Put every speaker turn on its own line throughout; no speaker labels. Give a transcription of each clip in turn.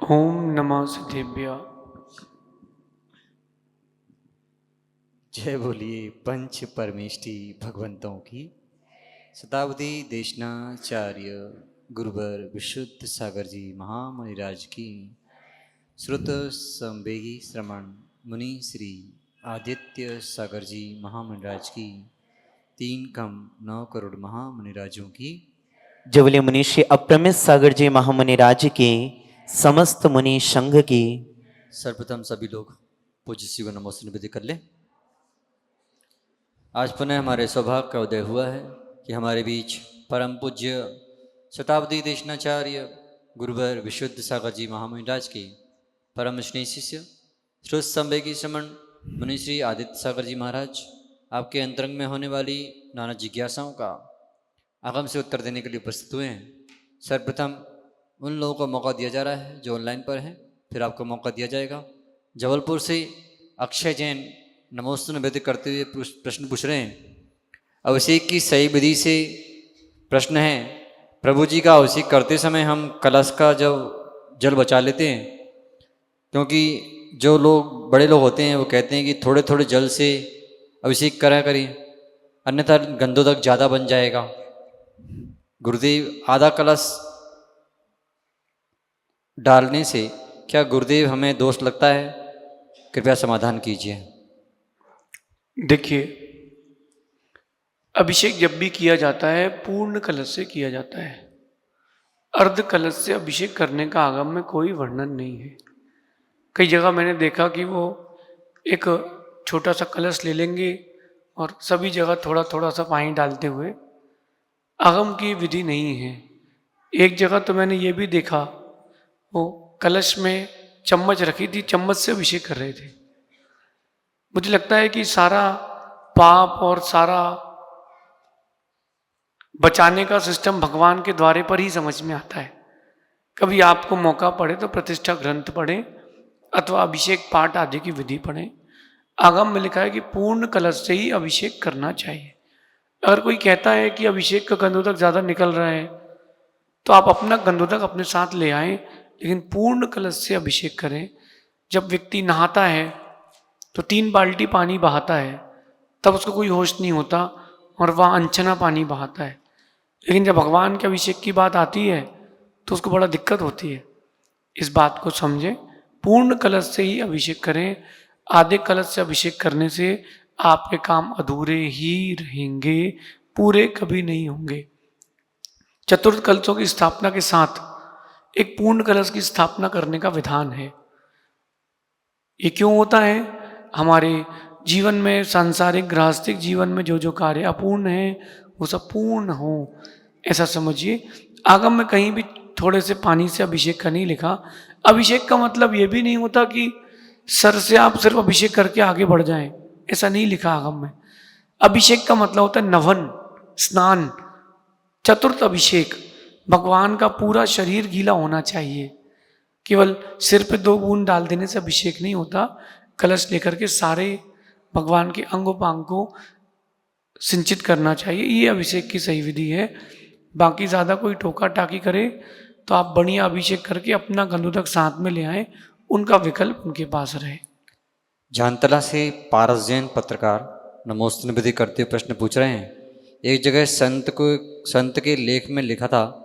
ओम नमः सिद्धेभ्य।
जय बोलिए पंच परमेष्टि भगवंतों की। शताब्दी देशनाचार्य गुरुवर विशुद्ध सागर जी महामणिराज की। श्रुत संवेगी श्रमण मुनि श्री आदित्य सागर जी महामणिराज की। 3,9 करोड़ महामणिराजों की।
जवली मुनि श्री अप्रमित सागर जी महामुनि राज्य की, समस्त मुनि संघ की।
सर्वप्रथम सभी लोग पूज्य शिव नमोस्तु निवेदित कर ले। आज पुनः हमारे सौभाग्य का उदय हुआ है कि हमारे बीच परम पूज्य शताब्दी देशनाचार्य गुरुवर विशुद्ध सागर जी महामणिराज के परम स्नेही शिष्य श्रुत संवेगी श्रमण मुनि श्री आदित्य सागर जी महाराज आपके अंतरंग में होने वाली नाना जिज्ञासाओं का आगम से उत्तर देने के लिए उपस्थित हुए हैं। सर्वप्रथम उन लोगों को मौका दिया जा रहा है जो ऑनलाइन पर हैं, फिर आपको मौका दिया जाएगा। जबलपुर से अक्षय जैन नमोस्तु निवेदित करते हुए प्रश्न पूछ रहे हैं। अभिषेक की सही विधि से प्रश्न है, प्रभु जी का अभिषेक करते समय हम कलश का जब जल बचा लेते हैं, क्योंकि जो लोग बड़े लोग होते हैं वो कहते हैं कि थोड़े थोड़े जल से अभिषेक करा करिए, अन्यथा गंधोदक ज़्यादा बन जाएगा। गुरुदेव आधा कलश डालने से क्या गुरुदेव हमें दोष लगता है? कृपया समाधान कीजिए।
देखिए, अभिषेक जब भी किया जाता है पूर्ण कलश से किया जाता है। अर्ध कलश से अभिषेक करने का आगम में कोई वर्णन नहीं है। कई जगह मैंने देखा कि वो एक छोटा सा कलश ले लेंगे और सभी जगह थोड़ा थोड़ा सा पानी डालते हुए, आगम की विधि नहीं है। एक जगह तो मैंने ये भी देखा, वो कलश में चम्मच रखी थी, चम्मच से अभिषेक कर रहे थे। मुझे लगता है कि सारा पाप और सारा बचाने का सिस्टम भगवान के द्वारे पर ही समझ में आता है। कभी आपको मौका पड़े तो प्रतिष्ठा ग्रंथ पढ़ें अथवा अभिषेक पाठ आदि की विधि पढ़ें। आगम में लिखा है कि पूर्ण कलश से ही अभिषेक करना चाहिए। अगर कोई कहता है कि अभिषेक का गंधोदक ज़्यादा निकल रहा है तो आप अपना गंधोदक अपने साथ ले आएं, लेकिन पूर्ण कलश से अभिषेक करें। जब व्यक्ति नहाता है तो 3 बाल्टी पानी बहाता है, तब उसको कोई होश नहीं होता और वह अनछना पानी बहाता है। लेकिन जब भगवान के अभिषेक की बात आती है तो उसको बड़ा दिक्कत होती है। इस बात को समझें, पूर्ण कलश से ही अभिषेक करें। आधे कलश से अभिषेक करने से आपके काम अधूरे ही रहेंगे, पूरे कभी नहीं होंगे। चतुर्थ कलशों की स्थापना के साथ एक पूर्ण कलश की स्थापना करने का विधान है। ये क्यों होता है? हमारे जीवन में, सांसारिक गृहस्थिक जीवन में जो जो कार्य अपूर्ण है वो सब पूर्ण हो, ऐसा समझिए। आगम में कहीं भी थोड़े से पानी से अभिषेक का नहीं लिखा। अभिषेक का मतलब ये भी नहीं होता कि सर से आप सिर्फ अभिषेक करके आगे बढ़ जाएं, ऐसा नहीं लिखा आगम में। अभिषेक का मतलब होता है नवन, स्नान। चतुर्थ अभिषेक, भगवान का पूरा शरीर गीला होना चाहिए। केवल सिर पे 2 बूंद डाल देने से अभिषेक नहीं होता। कलश लेकर के सारे भगवान के अंगोपांग को सिंचित करना चाहिए। ये अभिषेक की सही विधि है। बाकी ज़्यादा कोई टोका टाकी करे तो आप बढ़िया अभिषेक करके अपना गंधोदक साथ में ले आए, उनका विकल्प उनके पास रहे।
जानतला से पारस जैन पत्रकार नमोस्तु निवेदित करते हुए प्रश्न पूछ रहे हैं। एक जगह संत के लेख में लिखा था,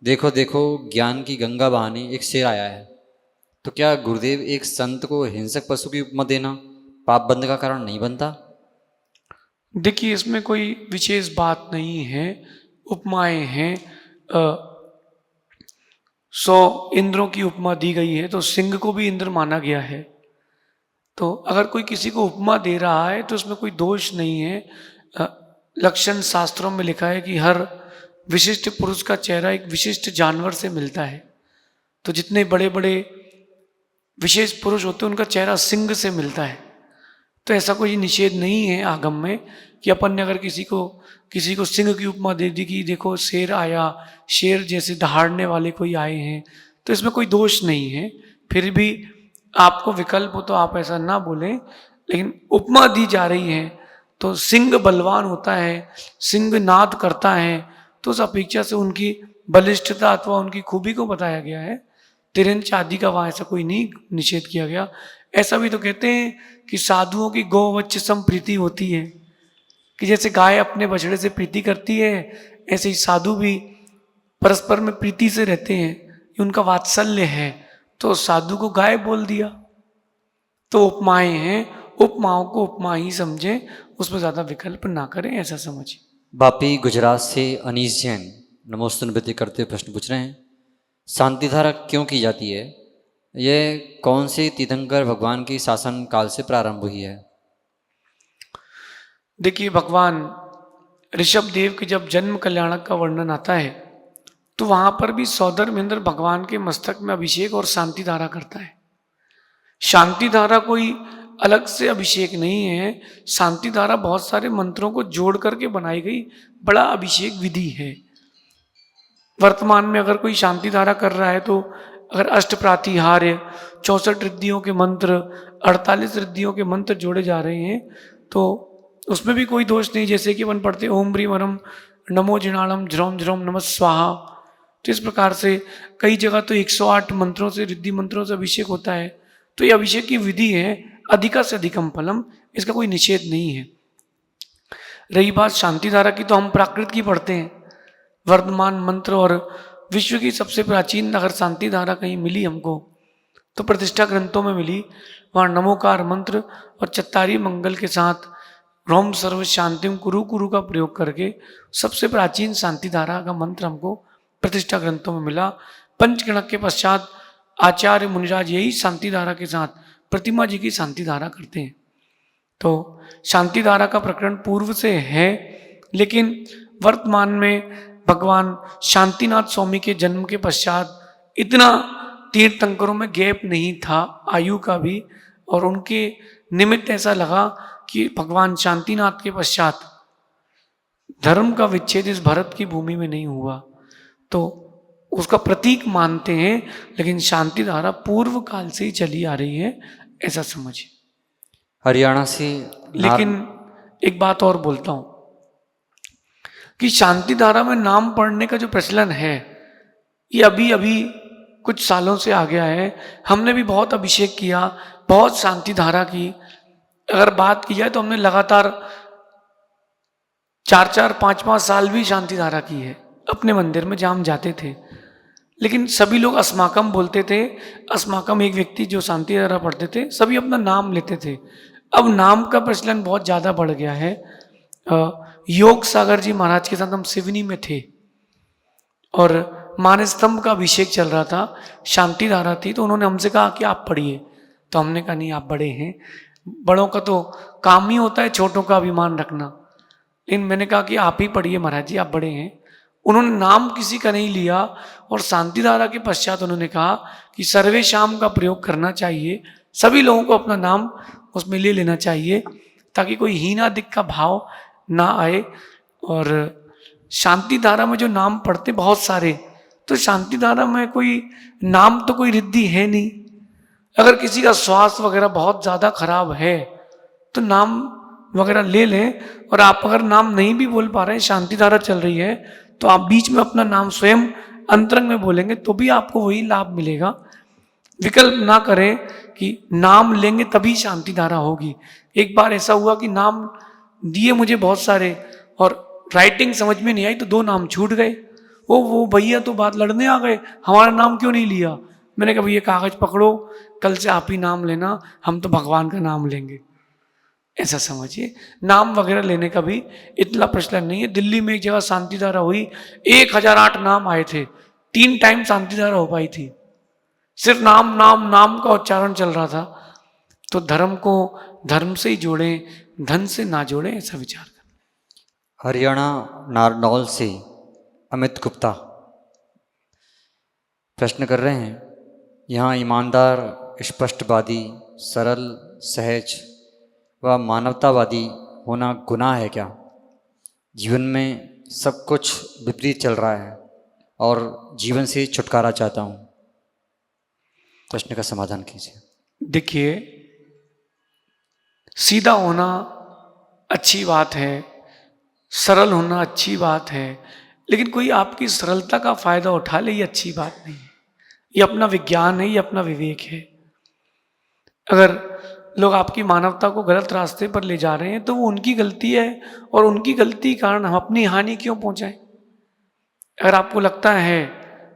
देखो देखो ज्ञान की गंगा बहाने एक शेर आया है। तो क्या गुरुदेव एक संत को हिंसक पशु की उपमा देना पाप बंद का कारण नहीं बनता?
देखिए, इसमें कोई विशेष बात नहीं है, उपमाएं हैं। 100 इंद्रों की उपमा दी गई है तो सिंह को भी इंद्र माना गया है। तो अगर कोई किसी को उपमा दे रहा है तो उसमें कोई दोष नहीं है। लक्षण शास्त्रों में लिखा है कि हर विशिष्ट पुरुष का चेहरा एक विशिष्ट जानवर से मिलता है। तो जितने बड़े बड़े विशेष पुरुष होते हैं उनका चेहरा सिंह से मिलता है। तो ऐसा कोई निषेध नहीं है आगम में कि अपन ने अगर किसी को सिंह की उपमा दे दी कि देखो शेर आया, शेर जैसे दहाड़ने वाले कोई आए हैं, तो इसमें कोई दोष नहीं है। फिर भी आपको विकल्प हो तो आप ऐसा ना बोलें, लेकिन उपमा दी जा रही है तो सिंह बलवान होता है, सिंह नाद करता है, तो उस अपेक्षा से उनकी बलिष्ठता अथवा उनकी खूबी को बताया गया है। तिरंज आदि का वहाँ ऐसा कोई नहीं निषेध किया गया। ऐसा भी तो कहते हैं कि साधुओं की गौवच्च सम प्रीति होती है, कि जैसे गाय अपने बछड़े से प्रीति करती है, ऐसे ही साधु भी परस्पर में प्रीति से रहते हैं, ये उनका वात्सल्य है। तो साधु को गाय बोल दिया। तो उपमाएं हैं, उपमाओं को उपमा ही समझें, उसमें ज़्यादा विकल्प ना करें, ऐसा समझिए।
बापी गुजरात से अनीस जैन नमोस्तुन नृत्य करते हुए प्रश्न पूछ रहे हैं, शांति धारा क्यों की जाती है? यह कौन से तीर्थंकर भगवान की शासन काल से प्रारंभ हुई है?
देखिए, भगवान ऋषभ देव के जब जन्म कल्याणक का वर्णन आता है तो वहां पर भी सौदर महेंद्र भगवान के मस्तक में अभिषेक और शांति धारा करता है। शांति धारा कोई अलग से अभिषेक नहीं है, शांति धारा बहुत सारे मंत्रों को जोड़ करके बनाई गई बड़ा अभिषेक विधि है। वर्तमान में अगर कोई शांति धारा कर रहा है तो अगर अष्ट प्रातिहार्य, 64 रिद्धियों के मंत्र, 48 रिद्धियों के मंत्र जोड़े जा रहे हैं तो उसमें भी कोई दोष नहीं। जैसे कि अपन पढ़ते ओम ब्रीम वरम नमो जिनालम झ्रोम झ्रोम नमः स्वाहा, तो इस प्रकार से कई जगह तो 108 मंत्रों से, रिद्धि मंत्रों से अभिषेक होता है। तो ये अभिषेक की विधि है, अधिका से अधिकम फलम, इसका कोई निषेध नहीं है। रही बात शांति धारा की, तो हम प्राकृत की पढ़ते हैं, वर्तमान मंत्र, और विश्व की सबसे प्राचीन अगर शांति धारा कहीं मिली हमको तो प्रतिष्ठा ग्रंथों में मिली। वहाँ नमोकार मंत्र और चत्तारी मंगल के साथ रोम सर्व शांतिम कुरु कुरु का प्रयोग करके सबसे प्राचीन शांति धारा का मंत्र हमको प्रतिष्ठा ग्रंथों में मिला। पंचगणक के पश्चात आचार्य मुनिराज यही शांति धारा के साथ प्रतिमा जी की शांति धारा करते हैं। तो शांति धारा का प्रकरण पूर्व से है, लेकिन वर्तमान में भगवान शांतिनाथ स्वामी के जन्म के पश्चात इतना तीर्थंकरों में गैप नहीं था आयु का भी, और उनके निमित्त ऐसा लगा कि भगवान शांतिनाथ के पश्चात धर्म का विच्छेद इस भारत की भूमि में नहीं हुआ, तो उसका प्रतीक मानते हैं। लेकिन शांति धारा पूर्व काल से ही चली आ रही है, ऐसा समझिए।
हरियाणा से
लेकिन एक बात और बोलता हूं कि शांति धारा में नाम पढ़ने का जो प्रचलन है ये अभी अभी कुछ सालों से आ गया है। हमने भी बहुत अभिषेक किया, बहुत शांति धारा की। अगर बात की जाए तो हमने लगातार 4-4, 5-5 साल भी शांति धारा की है अपने मंदिर में जहाँ हम जाते थे। लेकिन सभी लोग अस्माकम बोलते थे। अस्माकम एक व्यक्ति जो शांति धारा पढ़ते थे, सभी अपना नाम लेते थे। अब नाम का प्रचलन बहुत ज़्यादा बढ़ गया है। योग सागर जी महाराज के साथ हम सिवनी में थे और मानस्तंभ का अभिषेक चल रहा था, शांति धारा थी, तो उन्होंने हमसे कहा कि आप पढ़िए। तो हमने कहा नहीं, आप बड़े हैं, बड़ों का तो काम ही होता है छोटों का अभिमान रखना। लेकिन मैंने कहा कि आप ही पढ़िए महाराज जी, आप बड़े हैं। उन्होंने नाम किसी का नहीं लिया और शांति धारा के पश्चात उन्होंने कहा कि सर्वे शाम का प्रयोग करना चाहिए, सभी लोगों को अपना नाम उसमें ले लेना चाहिए ताकि कोई हीनादिक का भाव ना आए। और शांति धारा में जो नाम पढ़ते बहुत सारे, तो शांति धारा में कोई नाम तो कोई रिद्धि है नहीं। अगर किसी का स्वास्थ्य वगैरह बहुत ज़्यादा खराब है तो नाम वगैरह ले लें, और आप अगर नाम नहीं भी बोल पा रहे हैं, शांति धारा चल रही है, तो आप बीच में अपना नाम स्वयं अंतरंग में बोलेंगे तो भी आपको वही लाभ मिलेगा। विकल्प ना करें कि नाम लेंगे तभी शांति धारा होगी। एक बार ऐसा हुआ कि नाम दिए मुझे बहुत सारे और राइटिंग समझ में नहीं आई तो 2 नाम छूट गए। वो भैया तो बात लड़ने आ गए, हमारा नाम क्यों नहीं लिया। मैंने कहा भैया कागज पकड़ो, कल से आप ही नाम लेना, हम तो भगवान का नाम लेंगे। ऐसा समझिए, नाम वगैरह लेने का भी इतना प्रचलन नहीं है। दिल्ली में एक जगह शांति धारा हुई, 1008 नाम आए थे, 3 टाइम शांति धारा हो पाई थी। सिर्फ नाम नाम नाम का उच्चारण चल रहा था। तो धर्म को धर्म से ही जोड़ें, धन से ना जोड़ें, ऐसा विचार करें।
हरियाणा नारनौल से अमित गुप्ता प्रश्न कर रहे हैं, यहाँ ईमानदार, स्पष्टवादी, सरल, सहज व मानवतावादी होना गुनाह है क्या? जीवन में सब कुछ विपरीत चल रहा है और जीवन से छुटकारा चाहता हूँ। प्रश्न का समाधान कीजिए।
देखिए, सीधा होना अच्छी बात है, सरल होना अच्छी बात है, लेकिन कोई आपकी सरलता का फायदा उठा ले, ये अच्छी बात नहीं है। ये अपना विज्ञान है, ये अपना विवेक है। अगर लोग आपकी मानवता को गलत रास्ते पर ले जा रहे हैं तो वो उनकी गलती है, और उनकी गलती के कारण हम अपनी हानि क्यों पहुंचाएं। अगर आपको लगता है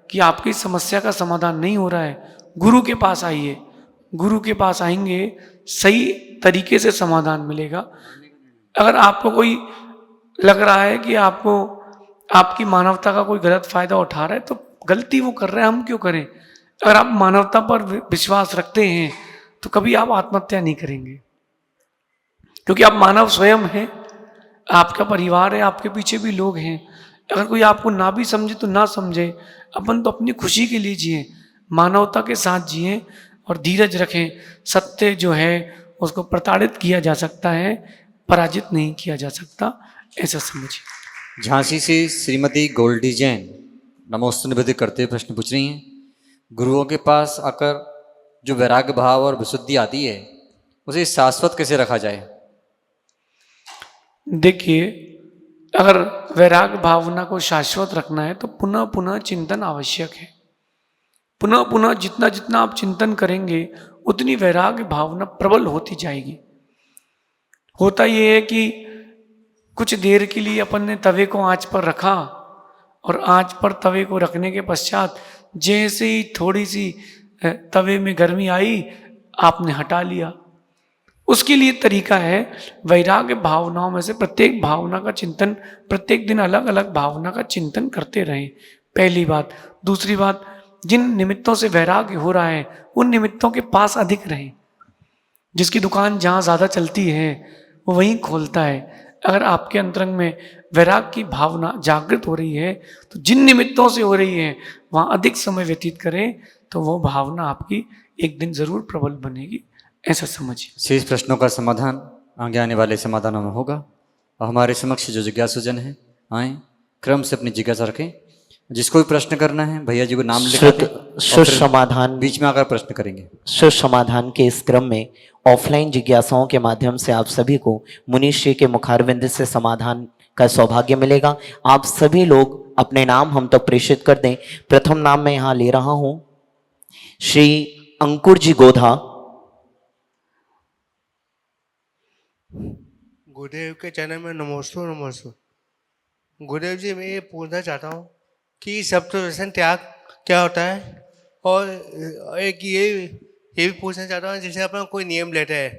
कि आपकी समस्या का समाधान नहीं हो रहा है, गुरु के पास आइए। गुरु के पास आएंगे, सही तरीके से समाधान मिलेगा। अगर आपको कोई लग रहा है कि आपको आपकी मानवता का कोई गलत फायदा उठा रहा है, तो गलती वो कर रहे हैं, हम क्यों करें। अगर आप मानवता पर विश्वास रखते हैं तो कभी आप आत्महत्या नहीं करेंगे, क्योंकि आप मानव स्वयं हैं, आपका परिवार है, आपके पीछे भी लोग हैं। अगर कोई आपको ना भी समझे तो ना समझे, अपन तो अपनी खुशी के लिए जिए, मानवता के साथ जिए और धीरज रखें। सत्य जो है उसको प्रताड़ित किया जा सकता है, पराजित नहीं किया जा सकता, ऐसा समझिए।
झांसी से श्रीमती गोल्डी जैन नमोस्तु निवेदित करते हुए प्रश्न पूछ रही हैं, गुरुओं के पास आकर जो वैराग्य भाव और विशुद्धि आती है उसे शाश्वत कैसे रखा जाए।
देखिए, अगर वैराग्य भावना को शाश्वत रखना है तो पुनः पुनः चिंतन आवश्यक है। पुनः पुनः जितना जितना आप चिंतन करेंगे उतनी वैराग्य भावना प्रबल होती जाएगी। होता ये है कि कुछ देर के लिए अपन ने तवे को आंच पर रखा, और आंच पर तवे को रखने के पश्चात जैसे ही थोड़ी सी तवे में गर्मी आई, आपने हटा लिया। उसके लिए तरीका है, वैराग्य भावनाओं में से प्रत्येक भावना का चिंतन, प्रत्येक दिन अलग अलग भावना का चिंतन करते रहें, पहली बात। दूसरी बात, जिन निमित्तों से वैराग्य हो रहा है उन निमित्तों के पास अधिक रहें। जिसकी दुकान जहाँ ज़्यादा चलती है वो वहीं खोलता है। अगर आपके अंतरंग में वैराग्य की भावना जागृत हो रही है तो जिन निमित्तों से हो रही है वहाँ अधिक समय व्यतीत करें, तो वो भावना आपकी एक दिन जरूर प्रबल बनेगी, ऐसा समझिए।
शेष प्रश्नों का समाधान आगे आने वाले समाधानों में होगा। और हमारे समक्ष जो जिज्ञासुजन है आए, क्रम से अपनी जिज्ञासा रखें। जिसको भी प्रश्न करना है भैया जी को नाम लिखा
समाधान
बीच में आकर प्रश्न करेंगे।
समाधान के इस क्रम में ऑफलाइन जिज्ञासाओं के माध्यम से आप सभी को मुनीश जी के मुखारविंद से समाधान का सौभाग्य मिलेगा। आप सभी लोग अपने नाम हम तक प्रेषित कर दें। प्रथम नाम मैं यहाँ ले रहा हूँ, श्री अंकुर जी गोधा।
गुरुदेव के चरण में नमोस्तु नमोस्तु। गुरुदेव जी, मैं ये पूछना चाहता हूँ कि सप्तव्यसन त्याग क्या होता है, और एक ये भी पूछना चाहता हूँ, जैसे अपन कोई नियम लेते हैं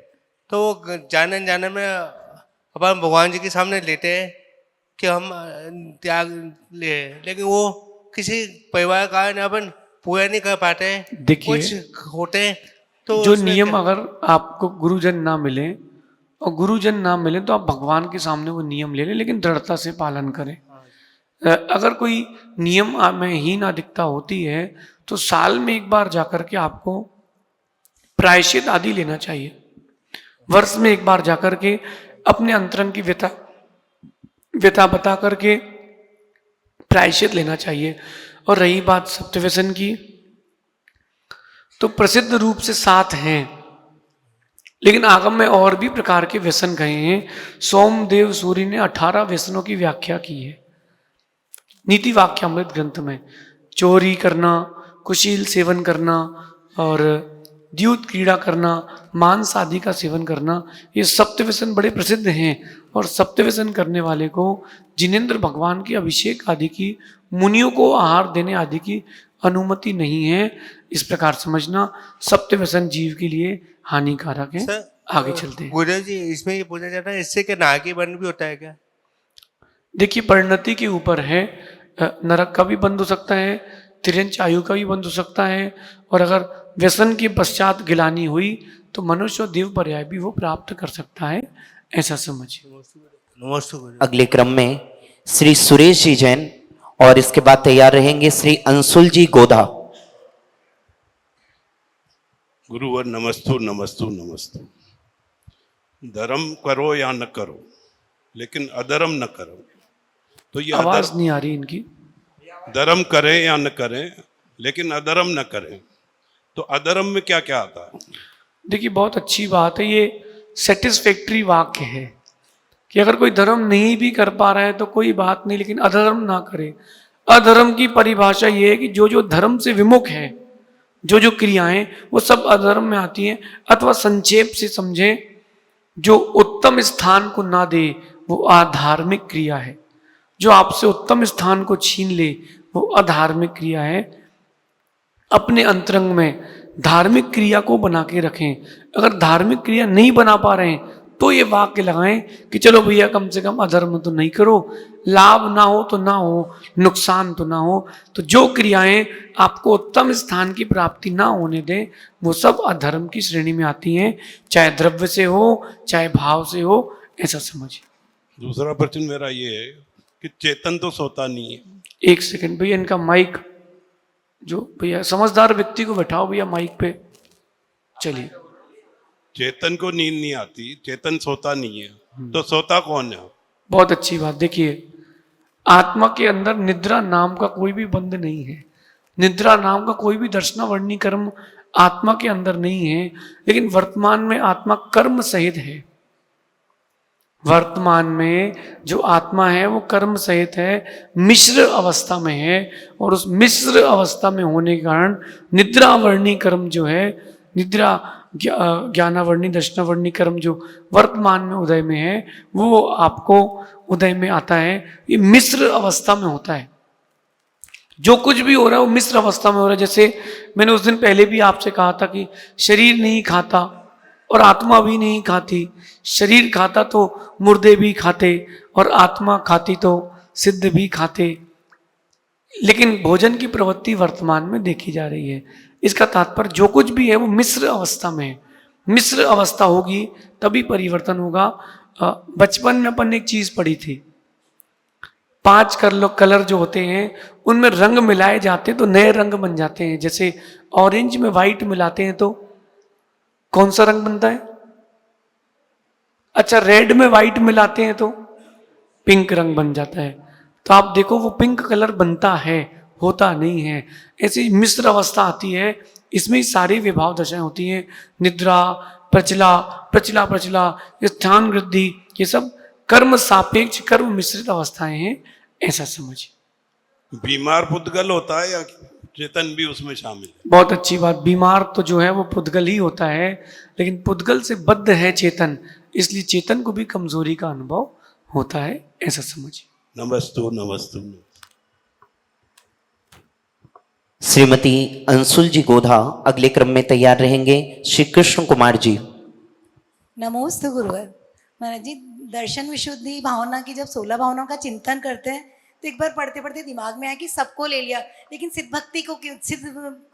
तो वो जाने जाने में अपन भगवान जी के सामने लेते हैं कि हम त्याग ले, लेकिन वो किसी परिवार का कारण अपन पूरा नहीं कर पाते, कुछ होते हैं तो
जो नियम अगर आपको गुरुजन ना मिले, और गुरुजन ना मिले तो आप भगवान के सामने वो नियम ले लें, लेकिन दृढ़ता से पालन करें। अगर कोई नियम में हीन अधिकता होती है तो साल में एक बार जाकर के आपको प्रायश्चित आदि लेना चाहिए। वर्ष में एक बार जाकर के अपने अंतरंग की व्यथा बता करके प्रायश्चित लेना चाहिए। और रही बात सप्तव्यसन की, तो प्रसिद्ध रूप से 7 हैं, लेकिन आगम में और भी प्रकार के व्यसन कहे हैं। सोमदेव सूरी ने 18 व्यसनों की व्याख्या की है नीति वाक्यामृत ग्रंथ में। चोरी करना, कुशील सेवन करना और द्यूत क्रीड़ा करना, मांस आदि का सेवन करना, ये सप्तव्यसन बड़े प्रसिद्ध हैं। और सप्तव्यसन करने वाले को जिनेंद्र भगवान की अभिषेक आदि की, मुनियों को आहार देने आदि की अनुमति नहीं है। इस प्रकार समझना, सप्तव्यसन जीव के लिए हानिकारक है। आगे चलते हैं।
गुरुदेव जी, इसमें ये पूछना चाहता है, इससे क्या नागी बन भी होता है क्या?
देखिए, परिणति के ऊपर है। नरक का भी बंद हो सकता है, तिरंच आयु का भी बंद हो सकता है, और अगर व्यसन के पश्चात गिलानी हुई तो मनुष्य और देव पर्याय भी वो प्राप्त कर सकता है, ऐसा समझिए।
नमस्ते।
अगले क्रम में श्री सुरेश जी जैन, और इसके बाद तैयार रहेंगे श्री अंशुल जी गोधा।
गुरुवर नमस्तु नमस्तु नमस्तु। धर्म करो या न करो, लेकिन अधर्म न करो। तो ये
आवाज नहीं आ रही इनकी।
धर्म करें या न करें, लेकिन अधर्म न करें, तो अधर्म में क्या क्या आता है?
देखिए, बहुत अच्छी बात है, ये सेटिस्फैक्ट्री वाक्य है कि अगर कोई धर्म नहीं भी कर पा रहा है तो कोई बात नहीं, लेकिन अधर्म ना करे। अधर्म की परिभाषा ये है कि जो जो धर्म से विमुख है जो जो क्रियाएं वो सब अधर्म में आती हैं। अथवा संक्षेप से समझें, जो उत्तम स्थान को ना दे वो अधार्मिक क्रिया है। जो आपसे उत्तम स्थान को छीन ले वो अधार्मिक क्रिया है। अपने अंतरंग में धार्मिक क्रिया को बना के रखें। अगर धार्मिक क्रिया नहीं बना पा रहे हैं तो ये वाक्य लगाएं कि चलो भैया कम से कम अधर्म तो नहीं करो, लाभ ना हो तो ना हो, नुकसान तो ना हो। तो जो क्रियाएं आपको उत्तम स्थान की प्राप्ति ना होने दें वो सब अधर्म की श्रेणी में आती हैं, चाहे द्रव्य से हो चाहे भाव से हो, ऐसा समझिए।
दूसरा प्रश्न मेरा ये है कि चेतन तो सोता नहीं है।
एक सेकंड भैया, इनका माइक, जो भैया समझदार व्यक्ति को बैठाओ भैया माइक पे। चलिए,
चेतन को नींद नहीं आती, चेतन सोता नहीं है, तो सोता कौन है?
बहुत अच्छी बात। देखिए, आत्मा के अंदर निद्रा नाम का कोई भी बंध नहीं है। निद्रा नाम का कोई भी दर्शनावर्णी कर्म आत्मा के अंदर नहीं है। लेकिन वर्तमान में आत्मा कर्म सहित है। वर्तमान में जो आत्मा है वो कर्म सहित है, मिश्र अवस्था में है। और उस मिश्र अवस्था में होने के कारण निद्रावर्णी कर्म जो है, निद्रा ज्ञानावर्णी दर्शनावर्णी कर्म जो वर्तमान में उदय में है वो आपको उदय में आता है। ये मिश्र अवस्था में होता है। जो कुछ भी हो रहा है वो मिश्र अवस्था में हो रहा है। जैसे मैंने उस दिन पहले भी आपसे कहा था कि शरीर नहीं खाता और आत्मा भी नहीं खाती। शरीर खाता तो मुर्दे भी खाते और आत्मा खाती तो सिद्ध भी खाते। लेकिन भोजन की प्रवृत्ति वर्तमान में देखी जा रही है। इसका तात्पर्य जो कुछ भी है वो मिश्र अवस्था में है। मिश्र अवस्था होगी तभी परिवर्तन होगा। बचपन में अपन ने एक चीज पढ़ी थी, 5 कलर जो होते हैं उनमें रंग मिलाए जाते हैं तो नए रंग बन जाते हैं। जैसे ऑरेंज में व्हाइट मिलाते हैं तो कौन सा रंग बनता है? अच्छा, रेड में व्हाइट मिलाते हैं तो पिंक रंग बन जाता है। तो आप देखो वो पिंक कलर बनता है, होता नहीं है। ऐसी मिश्र अवस्था आती है, इसमें सारी विभाव दशाएं होती हैं। निद्रा, प्रचला प्रचला प्रचला, स्थान वृद्धि, ये सब कर्म सापेक्ष कर्म मिश्रित अवस्थाएं हैं, ऐसा समझिए।
बीमार पुद्गल होता है या चेतन भी उसमें शामिल है?
बहुत अच्छी बात। बीमार तो जो है वो पुद्गल ही होता है, लेकिन पुद्गल से बद्ध है चेतन, इसलिए चेतन को भी कमजोरी का अनुभव होता है, ऐसा समझिए।
नमस्तु नमस्तु।
श्रीमती अंशुल जी गोधा अगले क्रम में तैयार रहेंगे। श्री कृष्ण कुमार जी।
नमोस्तु गुरुवर। महाराज जी, दर्शन विशुद्धि भावना की जब 16 भावनाओं का चिंतन करते हैं तो एक बार पढ़ते पढ़ते दिमाग में आया कि सबको ले लिया, लेकिन सिद्ध भक्ति को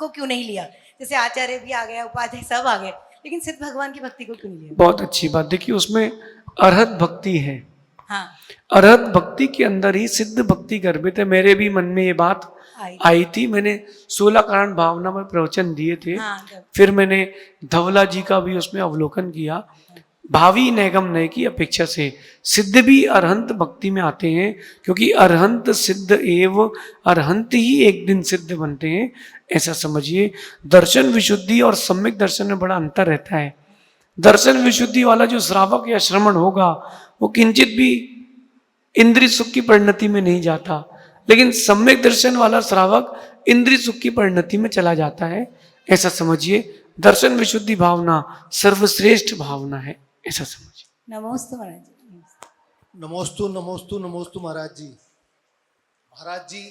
क्यों नहीं लिया? जैसे आचार्य भी आ गया, उपाध्याय सब आ गए, लेकिन सिद्ध भगवान की भक्ति को क्यों नहीं लिया?
बहुत अच्छी बात। देखिए, उसमें अर्हत भक्ति है।
हाँ,
अर्हत भक्ति के अंदर ही सिद्ध भक्ति गर्भित है। मेरे भी मन में ये बात आई थी। मैंने 16 कारण भावना में प्रवचन दिए थे।
हाँ,
फिर मैंने धवला जी का भी उसमें अवलोकन किया। भावी नैगम नय की अपेक्षा से सिद्ध भी अरहंत भक्ति में आते हैं, क्योंकि अरहंत सिद्ध एव अरहंत ही एक दिन सिद्ध बनते हैं, ऐसा समझिए। दर्शन विशुद्धि और सम्यक दर्शन में बड़ा अंतर रहता है। दर्शन विशुद्धि वाला जो श्रावक या श्रवण होगा वो किंचित भी इंद्रिय सुख की परिणति में नहीं जाता, लेकिन सम्यक दर्शन वाला श्रावक इंद्रिय सुख की परिणति में चला जाता है, ऐसा समझिए। दर्शन विशुद्धि भावना सर्वश्रेष्ठ भावना है, ऐसा समझिए।
नमोस्तु महाराज जी।
नमोस्तु नमोस्तु नमोस्तु महाराज जी। महाराज जी,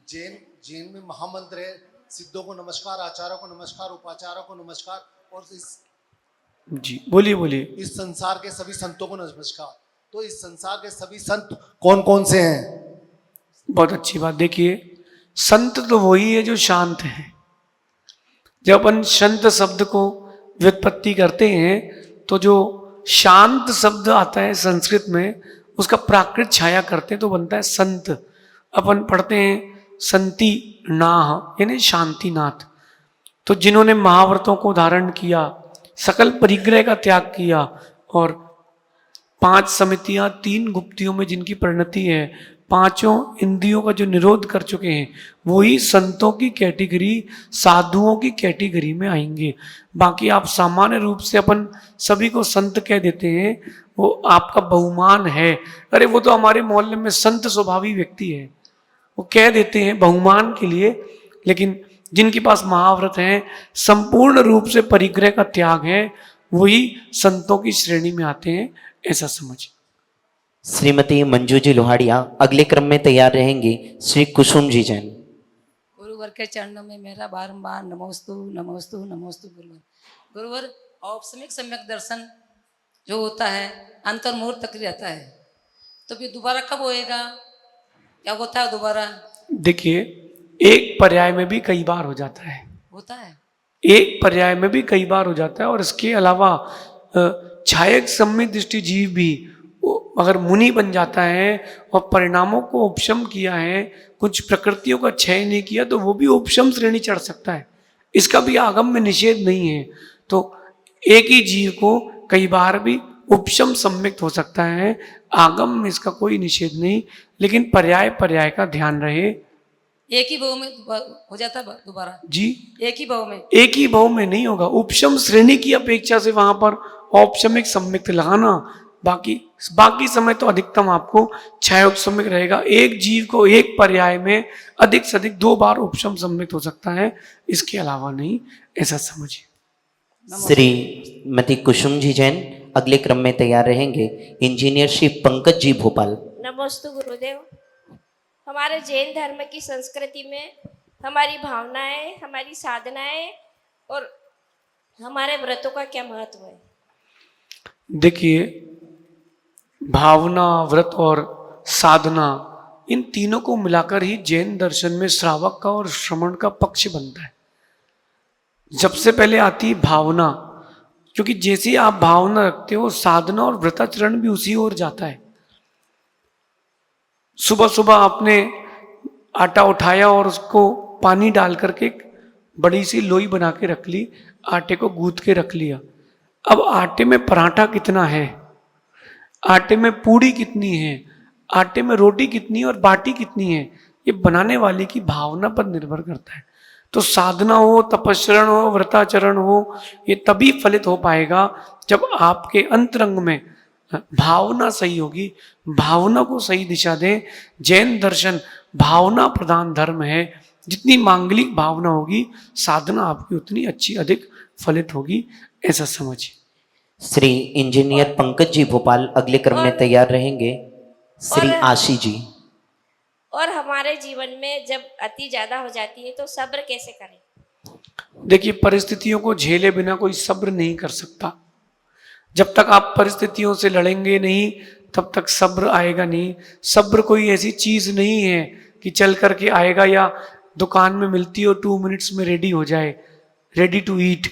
जैन में महामंत्र है, सिद्धों को नमस्कार, आचार्यों को नमस्कार, उपाचार्यों को नमस्कार, और
जी बोलिए बोलिए।
इस संसार के सभी संतों को नमस्कार। तो इस संसार के सभी संत कौन कौन से हैं?
बहुत अच्छी बात। देखिए, संत तो वही है जो शांत है। जब अपन संत शब्द को व्युत्पत्ति करते हैं तो जो शांत शब्द आता है संस्कृत में, उसका प्राकृत छाया करते हैं तो बनता है संत। अपन पढ़ते हैं संति नाह, यानी शांतिनाथ। तो जिन्होंने महाव्रतों को धारण किया, सकल परिग्रह का त्याग किया और 5 समितियां 3 गुप्तियों में जिनकी परिणति है, 5 इंद्रियों का जो निरोध कर चुके हैं, वही संतों की कैटेगरी, साधुओं की कैटेगरी में आएंगे। बाकी आप सामान्य रूप से अपन सभी को संत कह देते हैं, वो आपका बहुमान है। अरे वो तो हमारे मोहल्ले में संत स्वभावी व्यक्ति है, वो कह देते हैं बहुमान के लिए। लेकिन जिनके पास महाव्रत है, संपूर्ण रूप से परिग्रह का त्याग है, वही संतों की श्रेणी में आते हैं, ऐसा समझिए।
श्रीमती मंजू जी लोहाड़िया अगले क्रम में तैयार रहेंगी श्री कुसुम जी जैन।
गुरुवर के चरणों में मेरा बारंबार नमोस्तु नमोस्तु नमोस्तु गुरुवर। गुरुवर औपसमिक सम्यक दर्शन जो होता है अंतर्मुहूर्त तक रहता है, तो फिर दोबारा कब होएगा, क्या होता है दोबारा?
देखिए, एक पर्याय में भी कई बार हो जाता है,
होता है
एक पर्याय में भी कई बार हो जाता है। और इसके अलावा छायक सम्मित दृष्टि जीव भी अगर मुनि बन जाता है और परिणामों को उपशम किया है, कुछ प्रकृतियों का क्षय नहीं किया, तो वो भी उपशम श्रेणी चढ़ सकता है। इसका भी आगम में निषेध नहीं है। तो एक ही जीव को कई बार भी उपशम सम्मिक्त हो सकता है, आगम में इसका कोई निषेध नहीं, लेकिन पर्याय पर्याय का ध्यान रहे।
एक ही भाव में हो जाता है दोबारा
जी,
एक ही भाव में?
एक ही भाव में नहीं होगा, उपशम श्रेणी की अपेक्षा से वहां पर औपशमिक सम्मिक्त लगाना, बाकी समय तो अधिकतम आपको छायोपशमिक रहेगा। एक जीव को एक पर्याय में अधिक से अधिक 2 बार उपशम सम्मिक्त हो सकता है, इसके अलावा नहीं, ऐसा समझिए।
श्रीमती कुसुम जी जैन अगले क्रम में तैयार रहेंगे इंजीनियर श्री पंकज जी भोपाल।
नमोस्तु गुरुदेव। हमारे जैन धर्म की संस्कृति में हमारी भावनाएं, हमारी साधनाएं और हमारे व्रतों का क्या महत्व है?
देखिए, भावना, व्रत और साधना, इन तीनों को मिलाकर ही जैन दर्शन में श्रावक का और श्रवण का पक्ष बनता है। सबसे पहले आती है भावना, क्योंकि जैसे आप भावना रखते हो, साधना और व्रताचरण भी उसी ओर जाता है। सुबह सुबह आपने आटा उठाया और उसको पानी डाल करके एक बड़ी सी लोई बना के रख ली, आटे को गूंथ के रख लिया। अब आटे में पराठा कितना है, आटे में पूड़ी कितनी है, आटे में रोटी कितनी है और बाटी कितनी है, ये बनाने वाले की भावना पर निर्भर करता है। तो साधना हो, तपस्रण हो, व्रताचरण हो, ये तभी फलित हो पाएगा जब आपके अंतरंग में भावना सही होगी, भावना को सही दिशा दें। जैन दर्शन भावना प्रधान धर्म है। जितनी मांगलिक भावना होगी, साधना आपकी उतनी अच्छी अधिक फलित होगी, ऐसा समझिए।
श्री इंजीनियर पंकज जी भोपाल अगले क्रम में तैयार रहेंगे श्री आशी जी।
और हमारे जीवन में जब अति ज्यादा हो जाती है तो सब्र कैसे करें?
देखिए, परिस्थितियों को झेले बिना कोई सब्र नहीं कर सकता। जब तक आप परिस्थितियों से लड़ेंगे नहीं, तब तक सब्र आएगा नहीं। सब्र कोई ऐसी चीज नहीं है कि चल करके आएगा या दुकान में मिलती हो 2 मिनट्स में रेडी हो जाए, रेडी टू ईट।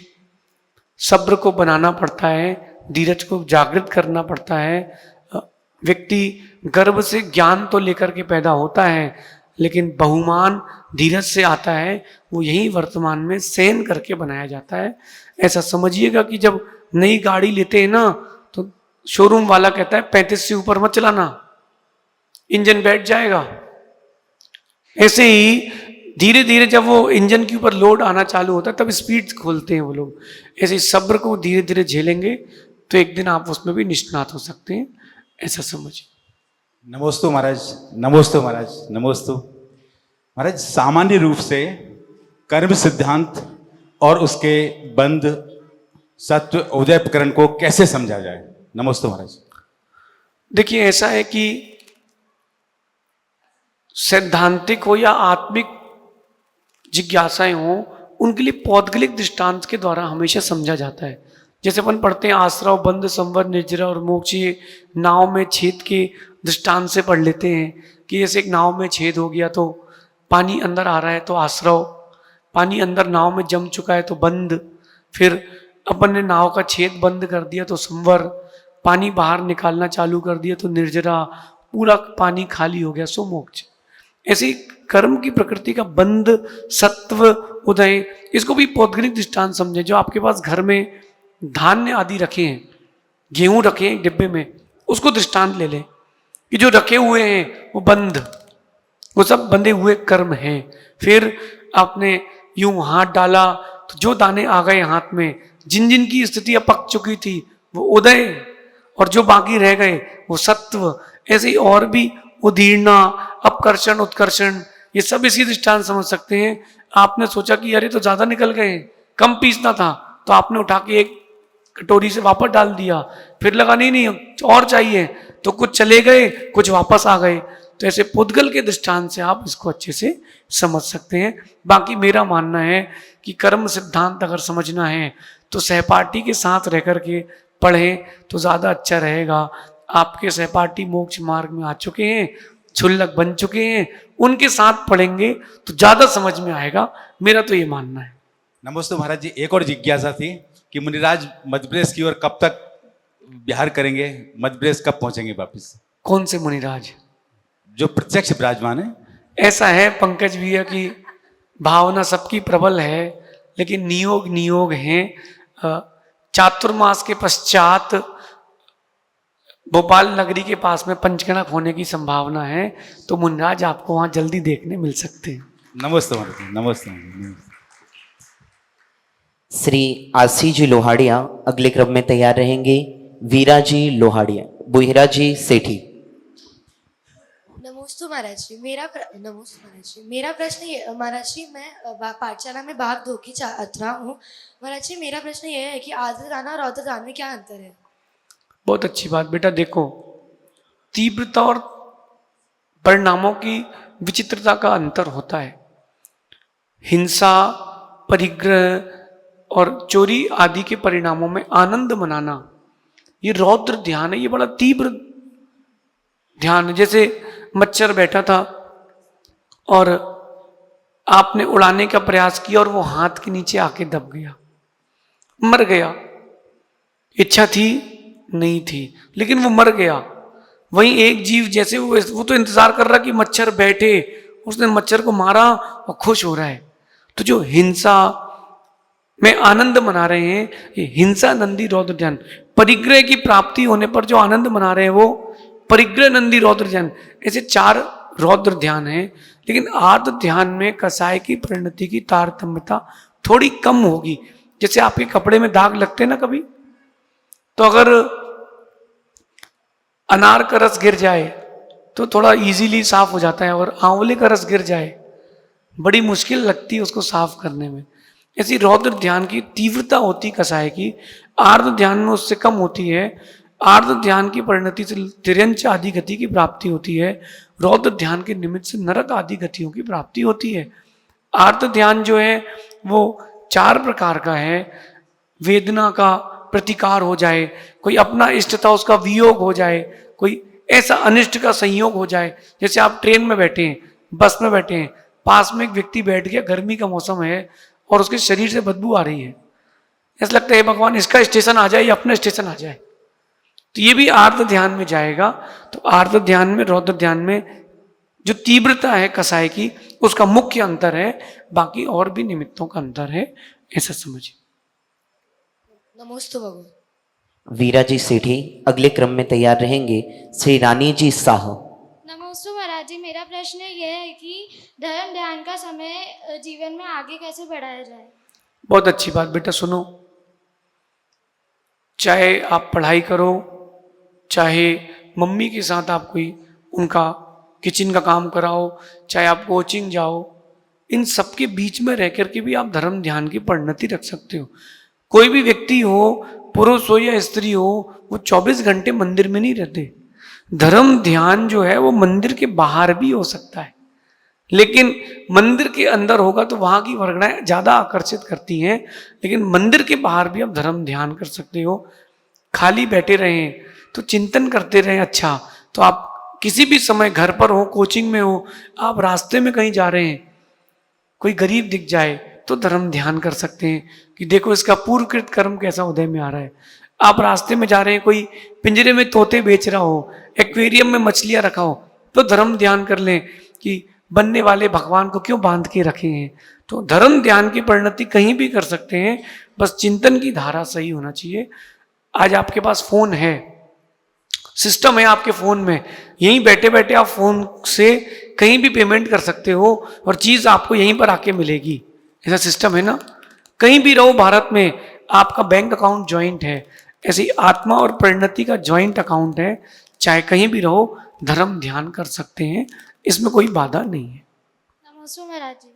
सब्र को बनाना पड़ता है, धीरज को जागृत करना पड़ता है। व्यक्ति गर्भ से ज्ञान तो लेकर के पैदा होता है, लेकिन बहुमान धीरज से आता है, वो यही वर्तमान में सहन करके बनाया जाता है। ऐसा समझिएगा कि जब नई गाड़ी लेते हैं ना, तो शोरूम वाला कहता है 35 से ऊपर मत चलाना, इंजन बैठ जाएगा। ऐसे ही धीरे धीरे जब वो इंजन के ऊपर लोड आना चालू होता है, तब स्पीड खोलते हैं वो लोग। ऐसे सब्र को धीरे धीरे झेलेंगे तो एक दिन आप उसमें भी निष्णात हो सकते हैं, ऐसा समझिए।
नमोस्तु महाराज, नमोस्तु महाराज, नमोस्तु महाराज। सामान्य रूप से कर्म सिद्धांत और उसके बंध सत्व उदय प्रकरण को कैसे समझा जाए? नमोस्तु महाराज।
देखिए, ऐसा है कि सैद्धांतिक हो या आत्मिक जिज्ञासाएं हो, उनके लिए पौद्गलिक दृष्टांत के द्वारा हमेशा समझा जाता है। जैसे अपन पढ़ते हैं आश्रव, बंध, संवर, निर्जरा और मोक्ष, ये नाव में छेद के दृष्टांत से पढ़ लेते हैं कि जैसे एक नाव में छेद हो गया तो पानी अंदर आ रहा है तो आश्रव, पानी अंदर नाव में जम चुका है तो बंध, फिर अपन ने नाव का छेद बंद कर दिया तो संवर, पानी बाहर निकालना चालू कर दिया तो निर्जरा, पूरा पानी खाली हो गया सो मोक्ष। ऐसे कर्म की प्रकृति का बंध, सत्व, उदय, इसको भी पौद्गलिक दृष्टांत समझे। जो आपके पास घर में धान्य आदि रखे हैं, गेहूं रखे हैं डिब्बे में, उसको दृष्टांत ले लें कि जो रखे हुए हैं वो बंध, वो सब बंधे हुए कर्म हैं। फिर आपने यूं हाथ डाला तो जो दाने आ गए हाथ में, जिन जिन की स्थितियां पक चुकी थी वो उदय, और जो बाकी रह गए वो सत्व। ऐसे ही और भी उदीर्णा, अपकर्षण, उत्कर्षण, ये सब इसी दृष्टांत समझ सकते हैं। आपने सोचा कि अरे तो ज्यादा निकल गए, कम पीसना था, तो आपने उठा के एक कटोरी से वापस डाल दिया, फिर लगा नहीं नहीं और चाहिए, तो कुछ चले गए, कुछ वापस आ गए। तो ऐसे पुद्गल के दृष्टांत से आप इसको अच्छे से समझ सकते हैं। बाकी मेरा मानना है कि कर्म सिद्धांत अगर समझना है तो सहपाठी के साथ रह करके पढ़ें तो ज़्यादा अच्छा रहेगा। आपके सहपाठी मोक्ष मार्ग में आ चुके हैं, क्षुल्लक बन चुके हैं, उनके साथ पढ़ेंगे तो ज़्यादा समझ में आएगा। मेरा तो ये मानना है।
नमस्ते महाराज जी, एक और जिज्ञासा थी कि मुनिराज मध्य प्रदेश की ओर कब तक विहार करेंगे, मध्य प्रदेश कब पहुंचेंगे वापस?
कौन से मुनिराज? जो
प्रत्यक्ष विराजमान है।
ऐसा है पंकज भैया की भावना सबकी प्रबल है, लेकिन नियोग हैं। चातुर्मास के पश्चात भोपाल नगरी के पास में पंचगणक होने की संभावना है, तो मुनिराज आपको वहां जल्दी देखने मिल सकते हैं।
नमस्ते महाराज जी, नमस्ते नमस्ते।
श्री आशीष जी लोहाड़िया अगले क्रम में तैयार रहेंगे। वीरा जी लोहाड़िया, बुहिरा जी सेठी।
नमोस्तु महाराज जी, नमोस्तु महाराज जी, मेरा प्रश्न ये महाराज जी, मैं पाठशाला में भाग धो की छात्रा हूँ। महाराज जी मेरा प्रश्न ये है कि आर्द्र दान और रौद्र दान में क्या अंतर है?
बहुत अच्छी बात बेटा। देखो, तीव्रता और परिणामों की विचित्रता का अंतर होता है। हिंसा, परिग्रह और चोरी आदि के परिणामों में आनंद मनाना, ये रौद्र ध्यान है, ये बड़ा तीव्र ध्यान है। जैसे मच्छर बैठा था और आपने उड़ाने का प्रयास किया और वो हाथ के नीचे आके दब गया, मर गया। इच्छा थी नहीं थी, लेकिन वो मर गया। वहीं एक जीव जैसे वो तो इंतजार कर रहा कि मच्छर बैठे, उसने मच्छर को मारा और खुश हो रहा है। तो जो हिंसा में आनंद मना रहे हैं, ये हिंसा नंदी रौद्र ध्यान। परिग्रह की प्राप्ति होने पर जो आनंद मना रहे हैं वो परिग्रह नंदी रौद्र ध्यान। ऐसे 4 रौद्र ध्यान है। लेकिन आर्द्र ध्यान में कसाय की परिणति की तारतम्यता थोड़ी कम होगी। जैसे आपके कपड़े में दाग लगते हैं ना कभी, तो अगर अनार का रस गिर जाए तो थोड़ा इजीली साफ हो जाता है, और आंवले का रस गिर जाए बड़ी मुश्किल लगती है उसको साफ करने में। ऐसी रौद्र ध्यान की तीव्रता होती कसाय की, आर्द्र ध्यान में उससे कम होती है। आर्द्र ध्यान की परिणति से तिर्यंच आदि गति की प्राप्ति होती है, रौद्र ध्यान के निमित्त से नरक आदि गतियों की प्राप्ति होती है। आर्द्र ध्यान जो है वो 4 प्रकार का है। वेदना का प्रतिकार हो जाए, कोई अपना इष्ट था उसका वियोग हो जाए, कोई ऐसा अनिष्ट का संयोग हो जाए। जैसे आप ट्रेन में बैठे हैं, बस में बैठे हैं, पास में एक व्यक्ति बैठ गया, गर्मी का मौसम है और उसके शरीर से बदबू आ रही है, ऐसा लगता है भगवान इसका स्टेशन आ जाए या अपना स्टेशन आ जाए, तो ये भी आर्द्र ध्यान में जाएगा। तो आर्द्र ध्यान में, रौद्र ध्यान में जो तीव्रता है कसाय की, उसका मुख्य अंतर है, बाकी और भी निमित्तों का अंतर है, ऐसा समझिए।
नमोस्तु भगवान।
वीरा जी सेठी अगले क्रम में तैयार रहेंगे। श्री रानी जी साह।
नमस्ते महाराज जी, मेरा प्रश्न ये है कि धर्म ध्यान का समय जीवन में आगे कैसे बढ़ाया जाए?
बहुत अच्छी बात बेटा। सुनो, चाहे आप पढ़ाई करो, चाहे मम्मी के साथ आप कोई उनका किचन का काम कराओ, चाहे आप कोचिंग जाओ, इन सब के बीच में रह करके भी आप धर्म ध्यान की परिणति रख सकते हो। कोई भी व्यक्ति हो, पुरुष हो या स्त्री हो, वो 24 घंटे मंदिर में नहीं रहते। धर्म ध्यान जो है वो मंदिर के बाहर भी हो सकता है, लेकिन मंदिर के अंदर होगा तो वहां की वर्गणाएं ज्यादा आकर्षित करती हैं। लेकिन मंदिर के बाहर भी आप धर्म ध्यान कर सकते हो। खाली बैठे रहें तो चिंतन करते रहें। अच्छा, तो आप किसी भी समय घर पर हो, कोचिंग में हो, आप रास्ते में कहीं जा रहे हैं, कोई गरीब दिख जाए तो धर्म ध्यान कर सकते हैं कि देखो इसका पूर्वकृत कर्म कैसा उदय में आ रहा है। आप रास्ते में जा रहे हैं, कोई पिंजरे में तोते बेच रहा हो, एक्वेरियम में मछलियां रखा हो, तो धर्म ध्यान कर लें कि बनने वाले भगवान को क्यों बांध के रखे हैं। तो धर्म ध्यान की परिणति कहीं भी कर सकते हैं, बस चिंतन की धारा सही होना चाहिए। आज आपके पास फोन है, सिस्टम है आपके फोन में, यहीं बैठे बैठे आप फोन से कहीं भी पेमेंट कर सकते हो और चीज आपको यहीं पर आके मिलेगी। ऐसा सिस्टम है ना। कहीं भी रहो भारत में, आपका बैंक अकाउंट ज्वाइंट है। ऐसी आत्मा और परिणति का ज्वाइंट अकाउंट है। चाहे कहीं भी रहो, धर्म ध्यान कर सकते हैं, इसमें कोई बाधा नहीं है।
नमस्ते महाराज जी।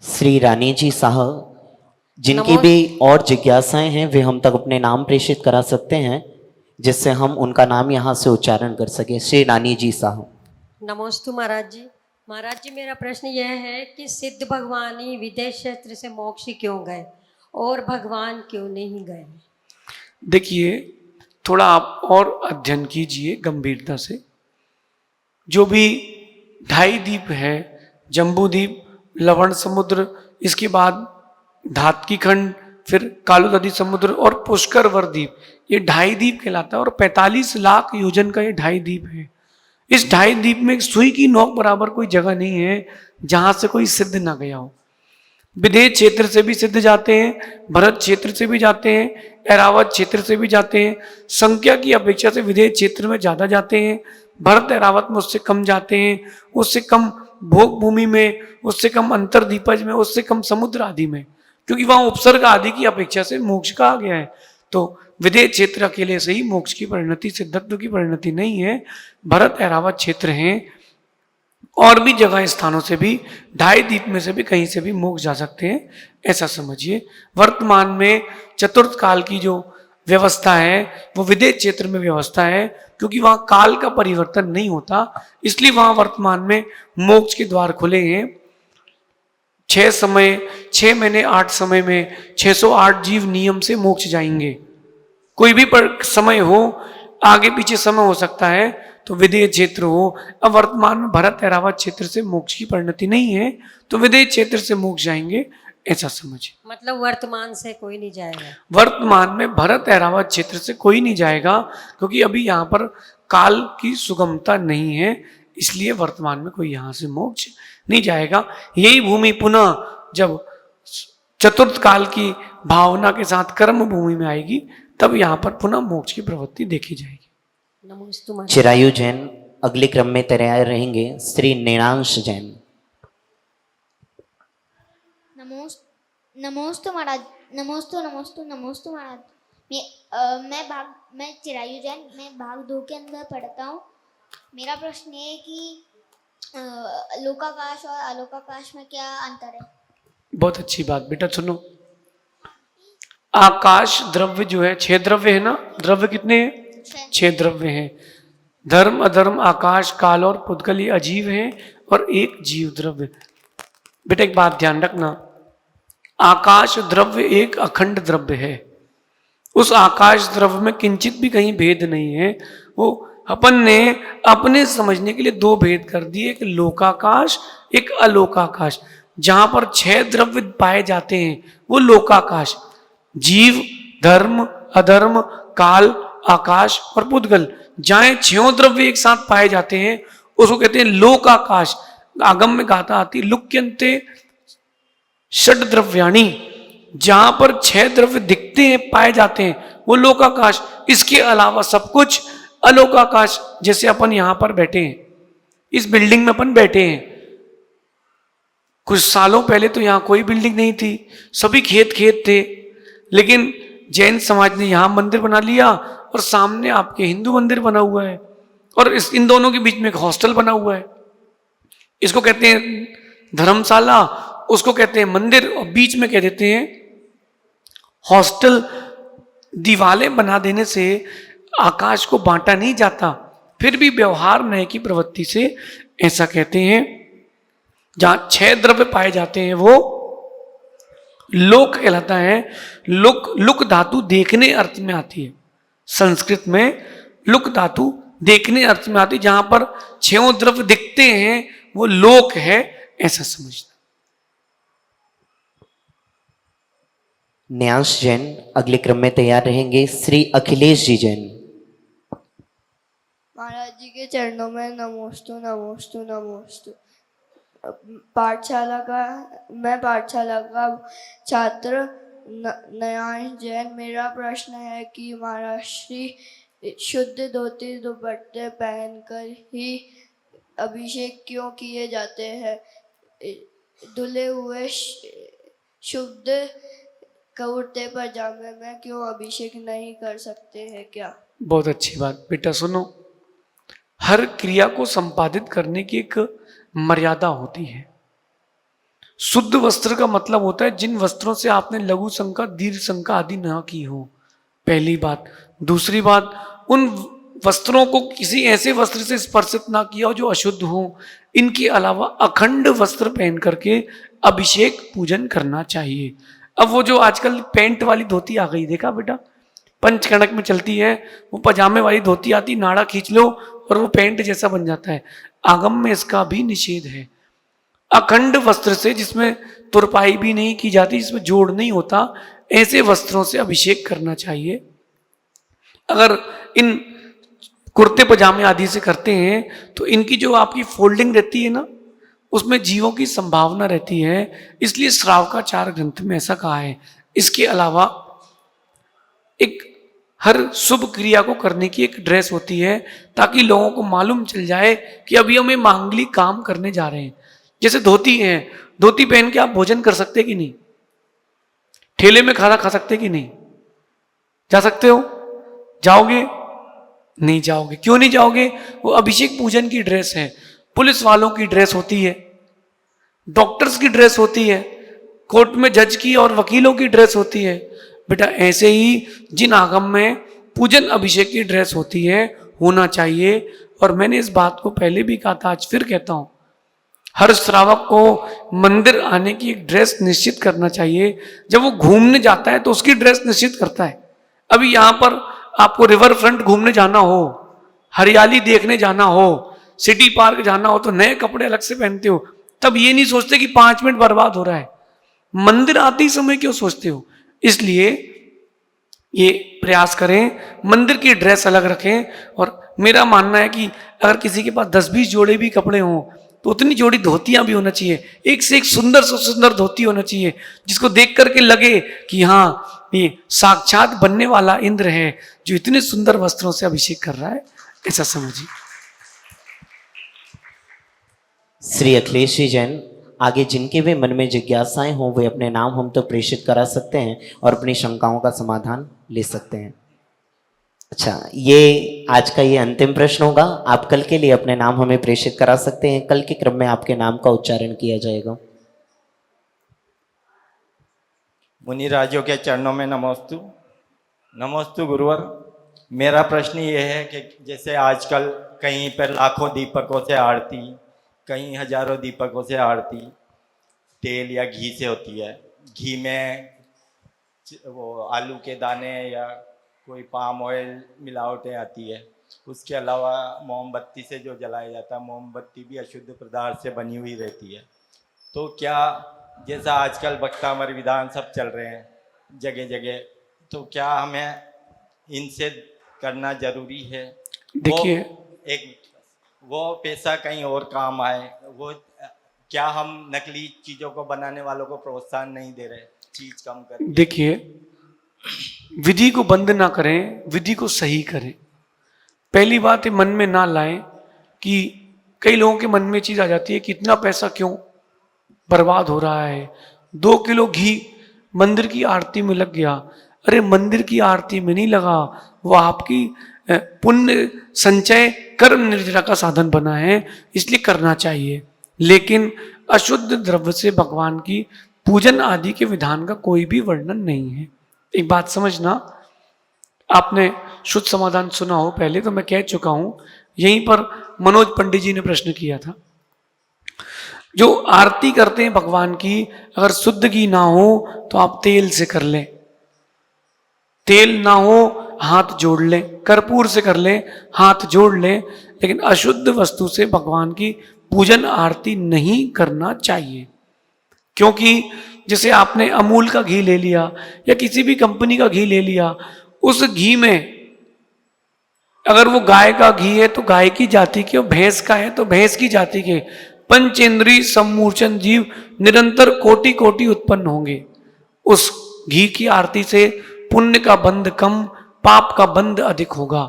श्री रानी जी साहब, जिनकी भी और जिज्ञासाएं हैं वे हम तक अपने नाम प्रेषित करा सकते हैं, जिससे हम उनका नाम यहाँ से उच्चारण कर सके। श्री रानी जी साहब।
नमोस्तु महाराज जी। महाराज जी, मेरा प्रश्न यह है कि सिद्ध भगवान ही विदेह क्षेत्र से मोक्ष क्यों गए और भगवान क्यों नहीं गए?
देखिए, थोड़ा आप और अध्ययन कीजिए गंभीरता से। जो भी 2.5 द्वीप है, जम्बू द्वीप, लवण समुद्र, इसके बाद धातकी खंड, फिर कालो नदी समुद्र और पुष्कर द्वीप, ये 2.5 द्वीप कहलाता है और 45 लाख योजन का ये 2.5 द्वीप है। इस 2.5 द्वीप में सुई की नोक बराबर कोई जगह नहीं है जहां से कोई सिद्ध ना गया हो। विदेह क्षेत्र से भी सिद्ध जाते हैं, भरत क्षेत्र से भी जाते हैं, ऐरावत क्षेत्र से भी जाते हैं। संख्या की अपेक्षा से विदेह क्षेत्र में ज्यादा जाते हैं, भरत ऐरावत में उससे कम जाते हैं, उससे कम भोग भूमि में, उससे कम अंतरदीपज में, उससे कम समुद्र आदि में, क्योंकि वहां उपसर्ग आदि की अपेक्षा से मोक्ष कहा गया है। तो विदेह क्षेत्र अकेले से ही मोक्ष की परिणति, सिद्धत्व की परिणति नहीं है। भरत ऐरावत क्षेत्र हैं, और भी जगह स्थानों से भी 2.5 द्वीप में से भी कहीं से भी मोक्ष जा सकते हैं, ऐसा समझिए। वर्तमान में चतुर्थ काल की जो व्यवस्था है वो विदेह क्षेत्र में व्यवस्था है, क्योंकि वहां काल का परिवर्तन नहीं होता, इसलिए वहां वर्तमान में मोक्ष के द्वार खुले हैं। 6 महीने 8 समय में 608 जीव नियम से मोक्ष जाएंगे। कोई भी समय हो, आगे पीछे समय हो सकता है, तो विदेह क्षेत्र हो। अब वर्तमान में भरत ऐरावत क्षेत्र से मोक्ष की परिणति नहीं है, तो विदेह क्षेत्र से मोक्ष जाएंगे, ऐसा समझिए।
मतलब वर्तमान से कोई नहीं जाएगा?
वर्तमान में भरत ऐरावत क्षेत्र से कोई नहीं जाएगा, क्योंकि अभी यहाँ पर काल की सुगमता नहीं है, इसलिए वर्तमान में कोई यहाँ से मोक्ष नहीं जाएगा। यही भूमि पुनः जब चतुर्थ काल की भावना के साथ कर्म भूमि में आएगी, तब यहाँ पर पुनः मोक्ष की प्रवृत्ति देखी जाएगी।
नमोस्तु।
चिरायु जैन अगले क्रम में तैयार रहेंगे। श्री नैनांश जैन।
नमोस्तु महाराज। नमोस्तु नमोस्तु नमोस्तु महाराज। मैं चिरायु जैन, मैं भाग 2 के अंदर पढ़ता हूँ। मेरा प्रश्न ये है कि लोकाकाश और अलोकाकाश में क्या अंतर है?
बहुत अच्छी बात बेटा, सुनो। आकाश द्रव्य जो है, 6 द्रव्य है ना? द्रव्य कितने हैं? 6 द्रव्य हैं। धर्म, अधर्म, आकाश, काल और पुद्गल, ये अजीव हैं, और एक जीव द्रव्य। बेटा एक बात ध्यान रखना, आकाश द्रव्य एक अखंड द्रव्य है। उस आकाश द्रव्य में किंचित भी कहीं भेद नहीं है। वो अपन ने अपने समझने के लिए 2 भेद कर दिए, एक लोकाकाश, एक अलोकाकाश। जहां पर 6 द्रव्य पाए जाते हैं वो लोकाकाश, जीव, धर्म, अधर्म, काल, आकाश और पुद्गल। जहां 6 द्रव्य एक साथ पाए जाते हैं उसको कहते हैं लोकाकाश। आगम में गाथा आती, लुक्यन्ते षड द्रव्याणी। जहां पर 6 द्रव्य दिखते हैं, पाए जाते हैं, वो लोकाकाश। इसके अलावा सब कुछ अलोकाकाश। जैसे अपन यहां पर बैठे हैं, इस बिल्डिंग में अपन बैठे हैं, कुछ सालों पहले तो यहां कोई बिल्डिंग नहीं थी, सभी खेत खेत थे, लेकिन जैन समाज ने यहां मंदिर बना लिया और सामने आपके हिंदू मंदिर बना हुआ है, और इन दोनों के बीच में एक हॉस्टल बना हुआ है। इसको कहते हैं धर्मशाला, उसको कहते हैं मंदिर, और बीच में कह देते हैं हॉस्टल। दीवारें बना देने से आकाश को बांटा नहीं जाता, फिर भी व्यवहार नए की प्रवृत्ति से ऐसा कहते हैं। जहां 6 द्रव्य पाए जाते हैं वो लोक कहलाता है। लुक धातु देखने अर्थ में आती है, संस्कृत में लुक धातु देखने अर्थ में आती है। जहां पर 6 द्रव्य दिखते हैं वो लोक है, ऐसा समझना।
न्यांश जैन अगले क्रम में तैयार रहेंगे। श्री अखिलेश जी जैन।
महाराज जी के चरणों में नमोस्तु नमोस्तु नमोस्तु। मैं पाठशाला का छात्र नयांश जैन। मेरा प्रश्न है कि महाराज श्री शुद्ध धोती दुपट्टे पहनकर ही अभिषेक क्यों किए जाते हैं? धुले हुए शुद्ध कुर्ते पजामे में क्यों अभिषेक नहीं कर सकते हैं क्या?
बहुत अच्छी बात बेटा, सुनो। हर क्रिया को संपादित करने की एक मर्यादा होती है। शुद्ध वस्त्र का मतलब होता है जिन वस्त्रों से आपने लघु शंका, दीर्घ शंका आदि ना की हो, पहली बात। दूसरी बात, उन वस्त्रों को किसी ऐसे वस्त्र से स्पर्शित ना किया हो जो अशुद्ध हो। इनके अलावा अखंड वस्त्र पहन करके अभिषेक पूजन करना चाहिए। अब वो जो आजकल पैंट वाली धोती आ गई, देखा बेटा, पंचकणक में चलती है, वो पजामे वाली धोती आती, नाड़ा खींच लो और वो पैंट जैसा बन जाता है। आगम में इसका भी निषेध है। अखंड वस्त्र से, जिसमें तुरपाई भी नहीं की जाती, जिसमें जोड़ नहीं होता, ऐसे वस्त्रों से अभिषेक करना चाहिए। अगर इन कुर्ते पजामे आदि से करते हैं तो इनकी जो आपकी फोल्डिंग रहती है ना, उसमें जीवों की संभावना रहती है, इसलिए श्रावकाचार ग्रंथ में ऐसा कहा है। इसके अलावा एक हर शुभ क्रिया को करने की एक ड्रेस होती है, ताकि लोगों को मालूम चल जाए कि अभी हम मांगलिक काम करने जा रहे हैं। जैसे धोती है, धोती पहन के आप भोजन कर सकते कि नहीं? ठेले में खाना खा सकते कि नहीं? जा सकते हो? जाओगे? नहीं जाओगे। क्यों नहीं जाओगे? वो अभिषेक पूजन की ड्रेस है। पुलिस वालों की ड्रेस होती है, डॉक्टर्स की ड्रेस होती है, कोर्ट में जज की और वकीलों की ड्रेस होती है। बेटा ऐसे ही जिन आगम में पूजन अभिषेक की ड्रेस होती है, होना चाहिए। और मैंने इस बात को पहले भी कहा था, आज फिर कहता हूं, हर श्रावक को मंदिर आने की एक ड्रेस निश्चित करना चाहिए। जब वो घूमने जाता है तो उसकी ड्रेस निश्चित करता है। अभी यहां पर आपको रिवर फ्रंट घूमने जाना हो, हरियाली देखने जाना हो, सिटी पार्क जाना हो, तो नए कपड़े अलग से पहनते हो। तब ये नहीं सोचते कि 5 मिनट बर्बाद हो रहा है। मंदिर आते ही समय क्यों सोचते हो? इसलिए ये प्रयास करें, मंदिर की ड्रेस अलग रखें। और मेरा मानना है कि अगर किसी के पास 10-20 जोड़े भी कपड़े हों तो उतनी जोड़ी धोतियां भी होना चाहिए। एक से एक सुंदर से सुंदर धोती होना चाहिए, जिसको देख करके लगे कि हाँ, ये साक्षात बनने वाला इंद्र है जो इतने सुंदर वस्त्रों से अभिषेक कर रहा है, ऐसा समझिए।
श्री अखिलेश जी जैन, आगे जिनके भी मन में जिज्ञासाएं हों वे अपने नाम हम तो प्रेषित करा सकते हैं और अपनी शंकाओं का समाधान ले सकते हैं। अच्छा, ये आज का ये अंतिम प्रश्न होगा। आप कल के लिए अपने नाम हमें प्रेषित करा सकते हैं। कल के क्रम में आपके नाम का उच्चारण किया जाएगा।
मुनिराजों के चरणों में नमोस्तु। नमोस्तु गुरुवर। मेरा प्रश्न ये है कि जैसे आजकल कहीं पर लाखों दीपकों से आरती, कहीं हजारों दीपकों से आरती तेल या घी से होती है। घी में वो आलू के दाने या कोई पाम ऑयल मिलावटें आती है। उसके अलावा मोमबत्ती से जो जलाया जाता है, मोमबत्ती भी अशुद्ध पदार्थ से बनी हुई रहती है। तो क्या जैसा आजकल भक्तामर विधान सब चल रहे हैं जगह जगह, तो क्या हमें इनसे करना जरूरी है?
देखिए,
वो पैसा कहीं और काम आए, वो क्या हम नकली चीज़ों को बनाने वालों को प्रोत्साहन नहीं दे रहे, चीज़ कम करें?
देखिए, विधि को बंद ना करें, विधि को सही करें। पहली बात है, मन में ना लाएं कि कई लोगों के मन में चीज़ आ जाती है कि इतना पैसा क्यों बर्बाद हो रहा है। 2 किलो घी मंदिर की आरती में लग गया। अरे मंदिर की आरती में नहीं लगा, वो आपकी पुण्य संचय कर्म निर्जरा का साधन बना है, इसलिए करना चाहिए। लेकिन अशुद्ध द्रव्य से भगवान की पूजन आदि के विधान का कोई भी वर्णन नहीं है। एक बात समझना, आपने शुद्ध समाधान सुना हो पहले, तो मैं कह चुका हूं। यहीं पर मनोज पंडित जी ने प्रश्न किया था, जो आरती करते हैं भगवान की, अगर शुद्ध घी ना हो तो आप तेल से कर लें, तेल ना हो हाथ जोड़ लें, कर्पूर से कर लें, हाथ जोड़ लें, लेकिन अशुद्ध वस्तु से भगवान की पूजन आरती नहीं करना चाहिए। क्योंकि जैसे आपने अमूल का घी ले लिया या किसी भी कंपनी का घी ले लिया, उस घी में अगर वो गाय का घी है तो गाय की जाति के, और भैंस का है तो भैंस की जाति के, पंचेंद्रीय सम्मूर्छन जीव निरंतर कोटि कोटि उत्पन्न होंगे। उस घी की आरती से पुण्य का बंध कम, पाप का बंध अधिक होगा।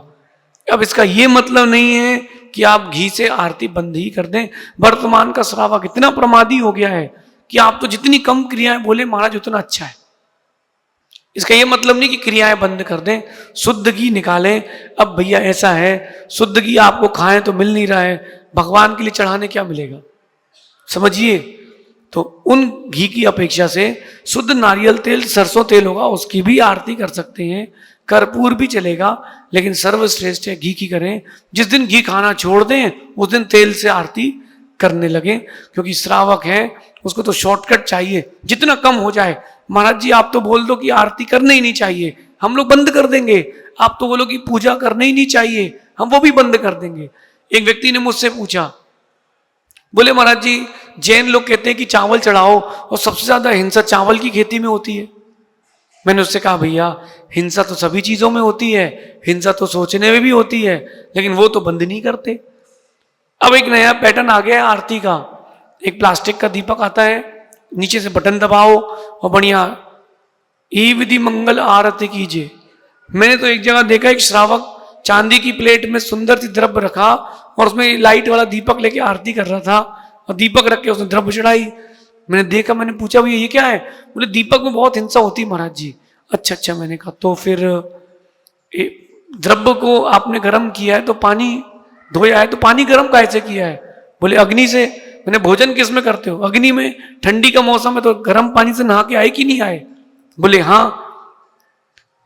अब इसका ये मतलब नहीं है कि आप घी से आरती बंद ही कर दें। वर्तमान का श्रावक इतना प्रमादी हो गया है कि आप तो जितनी कम क्रियाएं बोले महाराज उतना अच्छा है। इसका ये मतलब नहीं कि क्रियाएं बंद कर दें, शुद्ध घी निकालें। अब भैया ऐसा है, शुद्ध घी आपको खाएं तो मिल नहीं रहा है, भगवान के लिए चढ़ाने क्या मिलेगा? समझिए, तो उन घी की अपेक्षा से शुद्ध नारियल तेल, सरसों तेल होगा, उसकी भी आरती कर सकते हैं। कर्पूर भी चलेगा, लेकिन सर्वश्रेष्ठ है घी की करें। जिस दिन घी खाना छोड़ दें उस दिन तेल से आरती करने लगे, क्योंकि श्रावक है उसको तो शॉर्टकट चाहिए, जितना कम हो जाए। महाराज जी आप तो बोल दो कि आरती करना ही नहीं चाहिए, हम लोग बंद कर देंगे। आप तो बोलो कि पूजा करना ही नहीं चाहिए, हम वो भी बंद कर देंगे। एक व्यक्ति ने मुझसे पूछा, बोले महाराज जी जैन लोग कहते हैं कि चावल चढ़ाओ और सबसे ज्यादा हिंसा चावल की खेती में होती है। मैंने उससे कहा भैया हिंसा तो सभी चीजों में होती है, हिंसा तो सोचने में भी होती है, लेकिन वो तो बंद नहीं करते। अब एक नया पैटर्न आ गया है आरती का, एक प्लास्टिक का दीपक आता है, नीचे से बटन दबाओ और बढ़िया ई विधि मंगल आरती कीजिए। मैंने तो एक जगह देखा, एक श्रावक चांदी की प्लेट में सुंदर सी द्रव्य रखा और उसमें लाइट वाला दीपक लेके आरती कर रहा था, और दीपक रख के उसने द्रव्य चढ़ाई। मैंने देखा, मैंने पूछा भैया ये क्या है? बोले दीपक में बहुत हिंसा होती है महाराज जी। अच्छा, मैंने कहा तो फिर द्रव्य को आपने गर्म किया है तो पानी धोया है, तो पानी गर्म कैसे किया है? बोले अग्नि से। मैंने भोजन किस में करते हो? अग्नि में। ठंडी का मौसम है तो गर्म पानी से नहा के आए कि नहीं आए? बोले हाँ।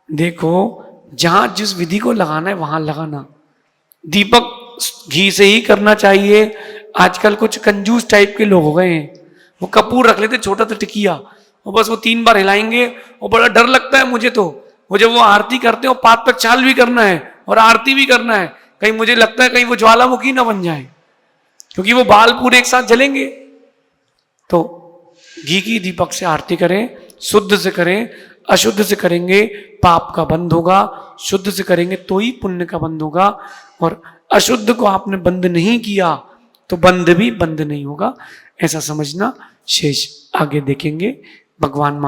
देखो जहां जिस विधि को लगाना है वहां लगाना। दीपक घी से ही करना चाहिए। आजकल कुछ कंजूस टाइप के लोग हो गए हैं, वो कपूर रख लेते छोटा सा टिकिया और बस वो 3 बार हिलाएंगे और बड़ा डर लगता है मुझे तो। वो जब वो आरती करते हो पात पर चाल भी करना है और आरती भी करना है, कहीं मुझे लगता है कहीं वो ज्वालामुखी ना बन जाए, क्योंकि वो बाल पूरे एक साथ जलेंगे। तो घी की दीपक से आरती करें, शुद्ध से करें। अशुद्ध से करेंगे पाप का बंद होगा, शुद्ध से करेंगे तो ही पुण्य का बंद होगा। और अशुद्ध को आपने बंद नहीं किया तो बंद भी बंद नहीं होगा, ऐसा समझना। शेष आगे देखेंगे। भगवान